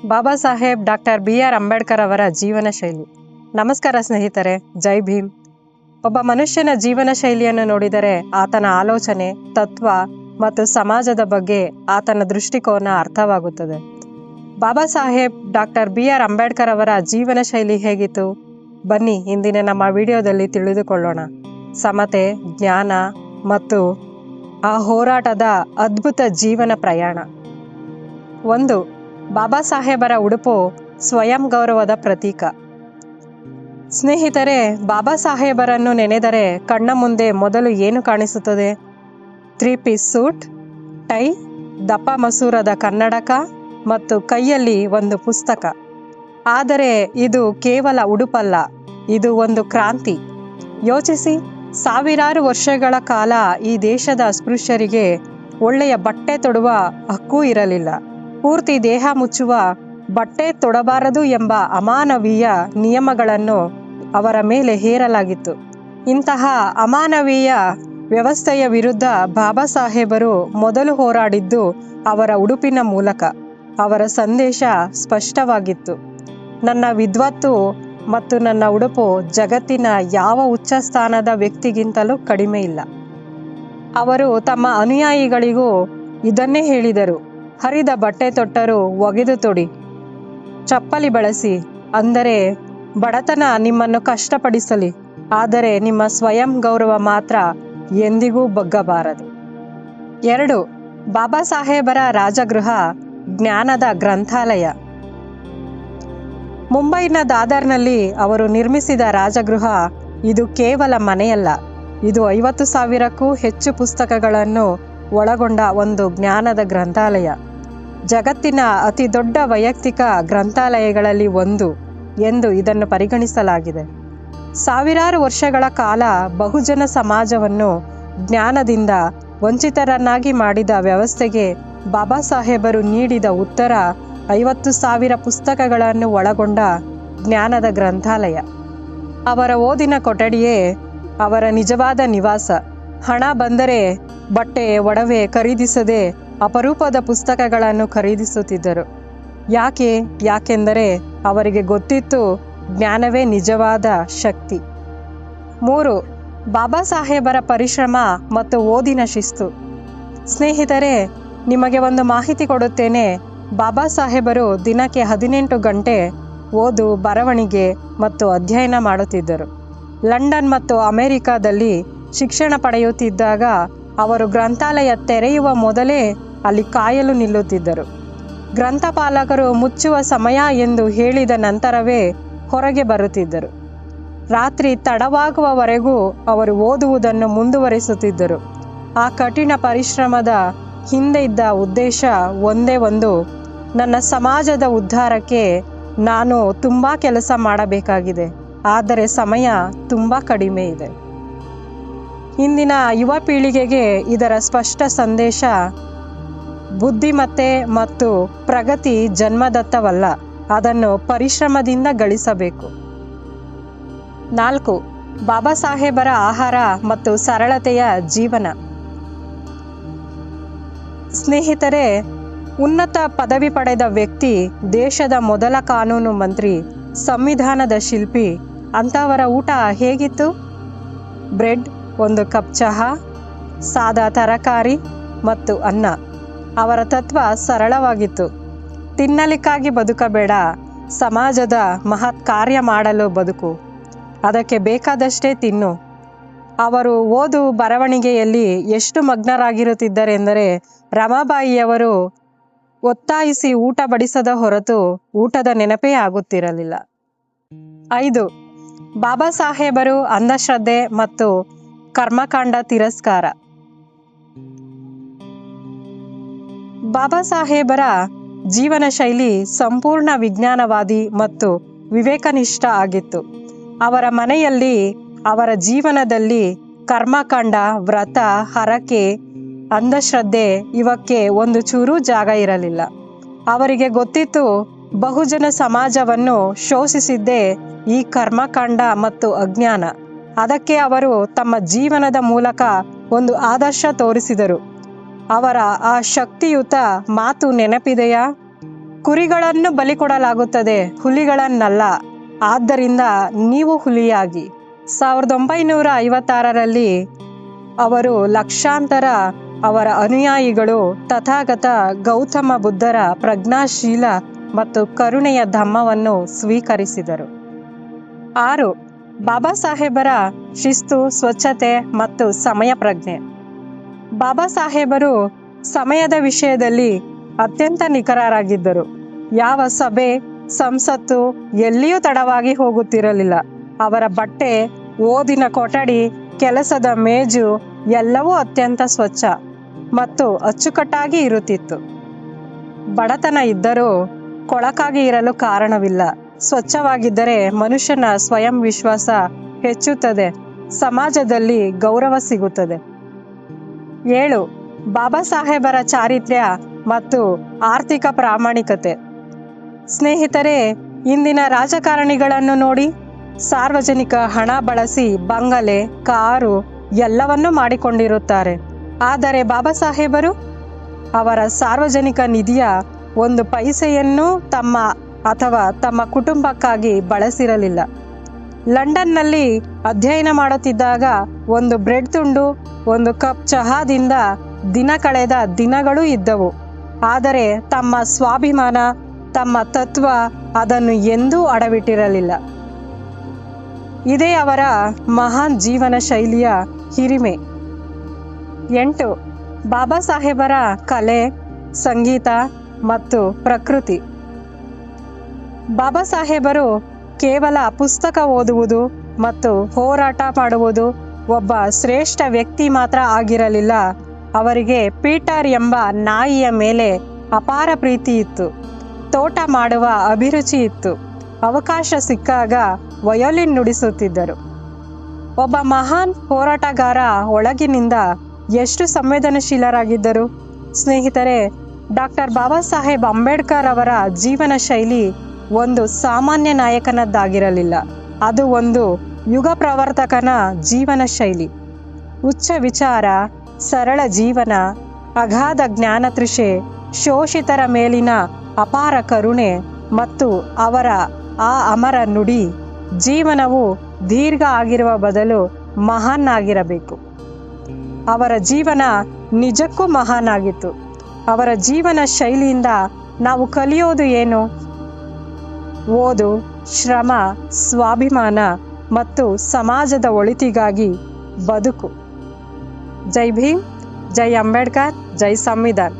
Baba Saheb doctor BR Ambedkar ಅವರ ಜೀವನ ಶೈಲಿ. ನಮಸ್ಕಾರ ಸ್ನೇಹಿತರೆ, ಜೈ ಭೀಮ್. ಒಬ್ಬ ಮನುಷ್ಯನ ಜೀವನ ಶೈಲಿಯನ್ನು ನೋಡಿದರೆ ಆತನ ಆಲೋಚನೆ, ತತ್ವ ಮತ್ತು ಸಮಾಜದ ಬಗ್ಗೆ ಆತನ ದೃಷ್ಟಿಕೋನ ಅರ್ಥವಾಗುತ್ತದೆ. ಬಾಬಾ ಸಾಹೇಬ್ ಡಾಕ್ಟರ್ BR ಅಂಬೇಡ್ಕರ್ ಅವರ ಜೀವನ ಶೈಲಿ ಹೇಗಿತ್ತು? ಬನ್ನಿ ಇಂದಿನ ನಮ್ಮ ವಿಡಿಯೋದಲ್ಲಿ ತಿಳಿದುಕೊಳ್ಳೋಣ. ಸಮತೆ, ಜ್ಞಾನ ಮತ್ತು ಆ ಹೋರಾಟದ ಅದ್ಭುತ ಜೀವನ ಪ್ರಯಾಣ. 1. ಬಾಬಾ ಸಾಹೇಬರ ಉಡುಪು ಸ್ವಯಂ ಗೌರವದ ಪ್ರತೀಕ. ಸ್ನೇಹಿತರೆ, ಬಾಬಾ ಸಾಹೇಬರನ್ನು ನೆನೆದರೆ ಕಣ್ಣ ಮುಂದೆ ಮೊದಲು ಏನು ಕಾಣಿಸುತ್ತದೆ? 3 ಪೀಸ್ ಸೂಟ್, ಟೈ, ದಪ್ಪ ಮಸೂರದ ಕನ್ನಡಕ ಮತ್ತು ಕೈಯಲ್ಲಿ ಒಂದು ಪುಸ್ತಕ. ಆದರೆ ಇದು ಕೇವಲ ಉಡುಪಲ್ಲ, ಇದು ಒಂದು ಕ್ರಾಂತಿ. ಯೋಚಿಸಿ, ಸಾವಿರಾರು ವರ್ಷಗಳ ಕಾಲ ಈ ದೇಶದ ಅಸ್ಪೃಶ್ಯರಿಗೆ ಒಳ್ಳೆಯ ಬಟ್ಟೆ ತೊಡುವ ಹಕ್ಕೂ ಇರಲಿಲ್ಲ. ಪೂರ್ತಿ ದೇಹ ಮುಚ್ಚುವ ಬಟ್ಟೆ ತೊಡಬಾರದು ಎಂಬ ಅಮಾನವೀಯ ನಿಯಮಗಳನ್ನು ಅವರ ಮೇಲೆ ಹೇರಲಾಗಿತ್ತು. ಇಂತಹ ಅಮಾನವೀಯ ವ್ಯವಸ್ಥೆಯ ವಿರುದ್ಧ ಬಾಬಾ ಸಾಹೇಬರು ಮೊದಲು ಹೋರಾಡಿದ್ದು ಅವರ ಉಡುಪಿನ ಮೂಲಕ. ಅವರ ಸಂದೇಶ ಸ್ಪಷ್ಟವಾಗಿತ್ತು: ನನ್ನ ವಿದ್ವತ್ತು ಮತ್ತು ನನ್ನ ಉಡುಪು ಜಗತ್ತಿನ ಯಾವ ಉಚ್ಚ ಸ್ಥಾನದ ವ್ಯಕ್ತಿಗಿಂತಲೂ ಕಡಿಮೆ ಇಲ್ಲ. ಅವರು ತಮ್ಮ ಅನುಯಾಯಿಗಳಿಗೂ ಇದನ್ನೇ ಹೇಳಿದರು: ಹರಿದ ಬಟ್ಟೆ ತೊಟ್ಟರೂ ಒಗೆದು ತೊಡಿ, ಚಪ್ಪಲಿ ಬಳಸಿ, ಅಂದರೆ ಬಡತನ ನಿಮ್ಮನ್ನು ಕಷ್ಟಪಡಿಸಲಿ, ಆದರೆ ನಿಮ್ಮ ಸ್ವಯಂ ಗೌರವ ಮಾತ್ರ ಎಂದಿಗೂ ಬಗ್ಗಬಾರದು. 2. ಬಾಬಾ ಸಾಹೇಬರ ರಾಜಗೃಹ ಜ್ಞಾನದ ಗ್ರಂಥಾಲಯ. ಮುಂಬೈನ ದಾದರ್ನಲ್ಲಿ ಅವರು ನಿರ್ಮಿಸಿದ ರಾಜಗೃಹ ಇದು ಕೇವಲ ಮನೆಯಲ್ಲ, ಇದು 50,000ಕ್ಕೂ ಹೆಚ್ಚು ಪುಸ್ತಕಗಳನ್ನು ಒಳಗೊಂಡ ಒಂದು ಜ್ಞಾನದ ಗ್ರಂಥಾಲಯ. ಜಗತ್ತಿನ ಅತಿ ದೊಡ್ಡ ವೈಯಕ್ತಿಕ ಗ್ರಂಥಾಲಯಗಳಲ್ಲಿ ಒಂದು ಎಂದು ಇದನ್ನು ಪರಿಗಣಿಸಲಾಗಿದೆ. ಸಾವಿರಾರು ವರ್ಷಗಳ ಕಾಲ ಬಹುಜನ ಸಮಾಜವನ್ನು ಜ್ಞಾನದಿಂದ ವಂಚಿತರನ್ನಾಗಿ ಮಾಡಿದ ವ್ಯವಸ್ಥೆಗೆ ಬಾಬಾ ಸಾಹೇಬರು ನೀಡಿದ ಉತ್ತರ 50,000 ಪುಸ್ತಕಗಳನ್ನು ಒಳಗೊಂಡ ಜ್ಞಾನದ ಗ್ರಂಥಾಲಯ. ಅವರ ಓದಿನ ಕೊಠಡಿಯೇ ಅವರ ನಿಜವಾದ ನಿವಾಸ. ಹಣ ಬಂದರೆ ಬಟ್ಟೆ, ಒಡವೆ ಖರೀದಿಸದೆ ಅಪರೂಪದ ಪುಸ್ತಕಗಳನ್ನು ಖರೀದಿಸುತ್ತಿದ್ದರು. ಯಾಕೆಂದರೆ ಅವರಿಗೆ ಗೊತ್ತಿತ್ತು, ಜ್ಞಾನವೇ ನಿಜವಾದ ಶಕ್ತಿ. 3. ಬಾಬಾ ಸಾಹೇಬರ ಪರಿಶ್ರಮ ಮತ್ತು ಓದಿನ ಶಿಸ್ತು. ಸ್ನೇಹಿತರೆ, ನಿಮಗೆ ಒಂದು ಮಾಹಿತಿ ಕೊಡುತ್ತೇನೆ. ಬಾಬಾ ಸಾಹೇಬರು ದಿನಕ್ಕೆ 18 ಗಂಟೆ ಓದು, ಬರವಣಿಗೆ ಮತ್ತು ಅಧ್ಯಯನ ಮಾಡುತ್ತಿದ್ದರು. ಲಂಡನ್ ಮತ್ತು ಅಮೆರಿಕಾದಲ್ಲಿ ಶಿಕ್ಷಣ ಪಡೆಯುತ್ತಿದ್ದಾಗ ಅವರು ಗ್ರಂಥಾಲಯ ತೆರೆಯುವ ಮೊದಲೇ ಅಲ್ಲಿ ಕಾಯಲು ನಿಲ್ಲುತ್ತಿದ್ದರು. ಗ್ರಂಥಪಾಲಕರು ಮುಚ್ಚುವ ಸಮಯ ಎಂದು ಹೇಳಿದ ನಂತರವೇ ಹೊರಗೆ ಬರುತ್ತಿದ್ದರು. ರಾತ್ರಿ ತಡವಾಗುವವರೆಗೂ ಅವರು ಓದುವುದನ್ನು ಮುಂದುವರಿಸುತ್ತಿದ್ದರು. ಆ ಕಠಿಣ ಪರಿಶ್ರಮದ ಹಿಂದೆ ಇದ್ದ ಉದ್ದೇಶ ಒಂದೇ ಒಂದು: ನನ್ನ ಸಮಾಜದ ಉದ್ಧಾರಕ್ಕೆ ನಾನು ತುಂಬ ಕೆಲಸ ಮಾಡಬೇಕಾಗಿದೆ, ಆದರೆ ಸಮಯ ತುಂಬ ಕಡಿಮೆ ಇದೆ. ಇಂದಿನ ಯುವ ಪೀಳಿಗೆಗೆ ಇದರ ಸ್ಪಷ್ಟ ಸಂದೇಶ: ಬುದ್ಧಿಮತ್ತೆ ಮತ್ತು ಪ್ರಗತಿ ಜನ್ಮದತ್ತವಲ್ಲ, ಅದನ್ನು ಪರಿಶ್ರಮದಿಂದ ಗಳಿಸಬೇಕು. 4. ಬಾಬಾ ಸಾಹೇಬರ ಆಹಾರ ಮತ್ತು ಸರಳತೆಯ ಜೀವನ. ಸ್ನೇಹಿತರೆ, ಉನ್ನತ ಪದವಿ ಪಡೆದ ವ್ಯಕ್ತಿ, ದೇಶದ ಮೊದಲ ಕಾನೂನು ಮಂತ್ರಿ, ಸಂವಿಧಾನದ ಶಿಲ್ಪಿ, ಅಂಥವರ ಊಟ ಹೇಗಿತ್ತು? ಬ್ರೆಡ್, ಒಂದು ಕಪ್ ಚಹಾ, ಸಾದಾ ತರಕಾರಿ ಮತ್ತು ಅನ್ನ. ಅವರ ತತ್ವ ಸರಳವಾಗಿತ್ತು: ತಿನ್ನಲಿಕ್ಕಾಗಿ ಬದುಕಬೇಡ, ಸಮಾಜದ ಮಹತ್ ಕಾರ್ಯ ಮಾಡಲು ಬದುಕು, ಅದಕ್ಕೆ ಬೇಕಾದಷ್ಟೇ ತಿನ್ನು. ಅವರು ಓದು ಬರವಣಿಗೆಯಲ್ಲಿ ಎಷ್ಟು ಮಗ್ನರಾಗಿರುತ್ತಿದ್ದರೆಂದರೆ ರಮಾಬಾಯಿಯವರು ಒತ್ತಾಯಿಸಿ ಊಟ ಬಡಿಸದ ಹೊರತು ಊಟದ ನೆನಪೇ ಆಗುತ್ತಿರಲಿಲ್ಲ. 5. ಬಾಬಾ ಸಾಹೇಬರು ಅಂಧಶ್ರದ್ಧೆ ಮತ್ತು ಕರ್ಮಕಾಂಡ ತಿರಸ್ಕಾರ. ಬಾಬಾ ಸಾಹೇಬರ ಜೀವನ ಶೈಲಿ ಸಂಪೂರ್ಣ ವಿಜ್ಞಾನವಾದಿ ಮತ್ತು ವಿವೇಕನಿಷ್ಠ ಆಗಿತ್ತು. ಅವರ ಮನೆಯಲ್ಲಿ, ಅವರ ಜೀವನದಲ್ಲಿ ಕರ್ಮಕಾಂಡ, ವ್ರತ, ಹರಕೆ, ಅಂಧಶ್ರದ್ಧೆ ಇವಕ್ಕೆ ಒಂದು ಚೂರೂ ಜಾಗ ಇರಲಿಲ್ಲ. ಅವರಿಗೆ ಗೊತ್ತಿತ್ತು, ಬಹುಜನ ಸಮಾಜವನ್ನು ಶೋಷಿಸಿದ್ದೇ ಈ ಕರ್ಮಕಾಂಡ ಮತ್ತು ಅಜ್ಞಾನ. ಅದಕ್ಕೆ ಅವರು ತಮ್ಮ ಜೀವನದ ಮೂಲಕ ಒಂದು ಆದರ್ಶ ತೋರಿಸಿದರು. ಅವರ ಆ ಶಕ್ತಿಯುತ ಮಾತು ನೆನಪಿದೆಯಾ? ಕುರಿಗಳನ್ನು ಬಲಿ ಕೊಡಲಾಗುತ್ತದೆ, ಹುಲಿಗಳನ್ನಲ್ಲ. ಆದ್ದರಿಂದ ನೀವು ಹುಲಿಯಾಗಿ. 1956ರಲ್ಲಿ ಅವರು ಲಕ್ಷಾಂತರ ಅವರ ಅನುಯಾಯಿಗಳು ತಥಾಗತ ಗೌತಮ ಬುದ್ಧರ ಪ್ರಜ್ಞಾಶೀಲ ಮತ್ತು ಕರುಣೆಯ ಧಮ್ಮವನ್ನು ಸ್ವೀಕರಿಸಿದರು. 6. ಬಾಬಾ ಸಾಹೇಬರ ಶಿಸ್ತು, ಸ್ವಚ್ಛತೆ ಮತ್ತು ಸಮಯ ಪ್ರಜ್ಞೆ. ಬಾಬಾ ಸಾಹೇಬರು ಸಮಯದ ವಿಷಯದಲ್ಲಿ ಅತ್ಯಂತ ನಿಖರರಾಗಿದ್ದರು. ಯಾವ ಸಭೆ, ಸಂಸತ್ತು ಎಲ್ಲಿಯೂ ತಡವಾಗಿ ಹೋಗುತ್ತಿರಲಿಲ್ಲ. ಅವರ ಬಟ್ಟೆ, ಓದಿನ ಕೊಠಡಿ, ಕೆಲಸದ ಮೇಜು ಎಲ್ಲವೂ ಅತ್ಯಂತ ಸ್ವಚ್ಛ ಮತ್ತು ಅಚ್ಚುಕಟ್ಟಾಗಿ ಇರುತ್ತಿತ್ತು. ಬಡತನ ಇದ್ದರೂ ಕೊಳಕಾಗಿ ಇರಲು ಕಾರಣವಿಲ್ಲ. ಸ್ವಚ್ಛವಾಗಿದ್ದರೆ ಮನುಷ್ಯನ ಸ್ವಯಂ ವಿಶ್ವಾಸ ಹೆಚ್ಚುತ್ತದೆ, ಸಮಾಜದಲ್ಲಿ ಗೌರವ ಸಿಗುತ್ತದೆ. 7. ಬಾಬಾ ಸಾಹೇಬರ ಚಾರಿತ್ರ್ಯ ಮತ್ತು ಆರ್ಥಿಕ ಪ್ರಾಮಾಣಿಕತೆ. ಸ್ನೇಹಿತರೆ, ಇಂದಿನ ರಾಜಕಾರಣಿಗಳನ್ನು ನೋಡಿ. ಸಾರ್ವಜನಿಕ ಹಣ ಬಳಸಿ ಬಂಗಲೆ, ಕಾರು ಎಲ್ಲವನ್ನೂ ಮಾಡಿಕೊಂಡಿರುತ್ತಾರೆ. ಆದರೆ ಬಾಬಾ ಸಾಹೇಬರು ಅವರ ಸಾರ್ವಜನಿಕ ನಿಧಿಯ ಒಂದು ಪೈಸೆಯನ್ನೂ ತಮ್ಮ ಅಥವಾ ತಮ್ಮ ಕುಟುಂಬಕ್ಕಾಗಿ ಬಳಸಿರಲಿಲ್ಲ. ಲಂಡನ್ನಲ್ಲಿ ಅಧ್ಯಯನ ಮಾಡುತ್ತಿದ್ದಾಗ ಒಂದು ಬ್ರೆಡ್ ತುಂಡು, ಒಂದು ಕಪ್ ಚಹಾದಿಂದ ದಿನ ಕಳೆದ ದಿನಗಳೂ ಇದ್ದವು. ಆದರೆ ತಮ್ಮ ಸ್ವಾಭಿಮಾನ, ತಮ್ಮ ತತ್ವ ಅದನ್ನು ಎಂದೂ ಅಡವಿಟ್ಟಿರಲಿಲ್ಲ. ಇದೇ ಅವರ ಮಹಾನ್ ಜೀವನ ಶೈಲಿಯ ಹಿರಿಮೆ. 8. ಬಾಬಾ ಸಾಹೇಬರ ಕಲೆ, ಸಂಗೀತ ಮತ್ತು ಪ್ರಕೃತಿ. ಬಾಬಾ ಸಾಹೇಬರು ಕೇವಲ ಪುಸ್ತಕ ಓದುವುದು ಮತ್ತು ಹೋರಾಟ ಮಾಡುವುದು ಒಬ್ಬ ಶ್ರೇಷ್ಠ ವ್ಯಕ್ತಿ ಮಾತ್ರ ಆಗಿರಲಿಲ್ಲ. ಅವರಿಗೆ ಪೀಟರ್ ಎಂಬ ನಾಯಿಯ ಮೇಲೆ ಅಪಾರ ಪ್ರೀತಿ ಇತ್ತು. ತೋಟ ಮಾಡುವ ಅಭಿರುಚಿ ಇತ್ತು. ಅವಕಾಶ ಸಿಕ್ಕಾಗ ವಯೋಲಿನ್ ನುಡಿಸುತ್ತಿದ್ದರು. ಒಬ್ಬ ಮಹಾನ್ ಹೋರಾಟಗಾರ ಒಳಗಿನಿಂದ ಎಷ್ಟು ಸಂವೇದನಶೀಲರಾಗಿದ್ದರು. ಸ್ನೇಹಿತರೆ, ಡಾಕ್ಟರ್ ಬಾಬಾ ಸಾಹೇಬ್ ಅಂಬೇಡ್ಕರ್ ಅವರ ಜೀವನ ಶೈಲಿ ಒಂದು ಸಾಮಾನ್ಯ ನಾಯಕನದ್ದಾಗಿರಲಿಲ್ಲ. ಅದು ಒಂದು ಯುಗ ಪ್ರವರ್ತಕನ ಜೀವನ ಶೈಲಿ. ಉಚ್ಚ ವಿಚಾರ, ಸರಳ ಜೀವನ, ಅಗಾಧ ಜ್ಞಾನತೃಷೆ, ಶೋಷಿತರ ಮೇಲಿನ ಅಪಾರ ಕರುಣೆ ಮತ್ತು ಅವರ ಆ ಅಮರ ನುಡಿ. ಜೀವನವು ದೀರ್ಘ ಆಗಿರುವ ಬದಲು ಮಹಾನ್ ಆಗಿರಬೇಕು. ಅವರ ಜೀವನ ನಿಜಕ್ಕೂ ಮಹಾನ್ ಆಗಿತ್ತು. ಅವರ ಜೀವನ ಶೈಲಿಯಿಂದ ನಾವು ಕಲಿಯೋದು ಏನು? ಓದು, ಶ್ರಮ, ಸ್ವಾಭಿಮಾನ ಮತ್ತು ಸಮಾಜದ ಒಳಿತಿಗಾಗಿ ಬದುಕು. ಜೈ ಭೀಮ್, ಜೈ ಅಂಬೇಡ್ಕರ್, ಜೈ ಸಂವಿಧಾನ್.